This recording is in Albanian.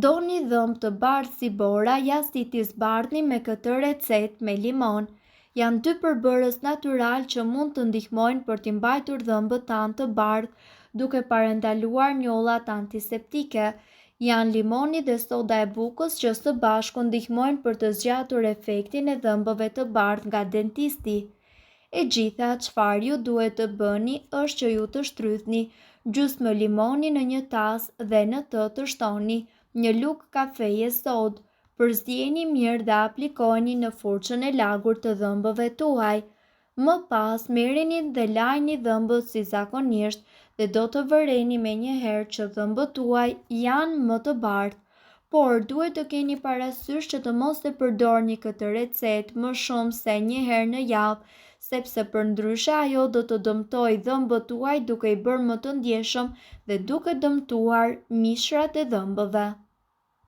Doni dhëmbë të bardhë si bora, ja si t'i zbardhni me këtë recetë me limon. Janë dy përbërës natyral që mund të ndihmojnë për t'i mbajtur dhëmbët tanë të bardhë duke parandaluar njollat antiseptike. Janë limoni dhe soda e bukës që së bashku ndihmojnë për të zgjatur efektin e dhëmbëve të bardhë nga dentisti. E gjitha çfarë ju duhet të bëni është që ju të shtrydhni gjysmë limoni në një tas dhe në të shtoni një lugë kafeje sodë. Përzieni mirë dhe aplikojeni në furçën e lagur të dhëmbëve tuaj. Më pas merreni dhe lajni dhëmbët si zakonisht dhe do të vëreni menjëherë që dhëmbët tuaj janë më të bardhë. Por duhet të keni parasysh që të mos e përdorni këtë recetë më shumë se një herë në javë, sepse përndryshe ajo do të dëmtojë dhëmbët tuaj duke i bërë më të ndjeshëm dhe duke dëmtuar mishrat e dhëmbëve.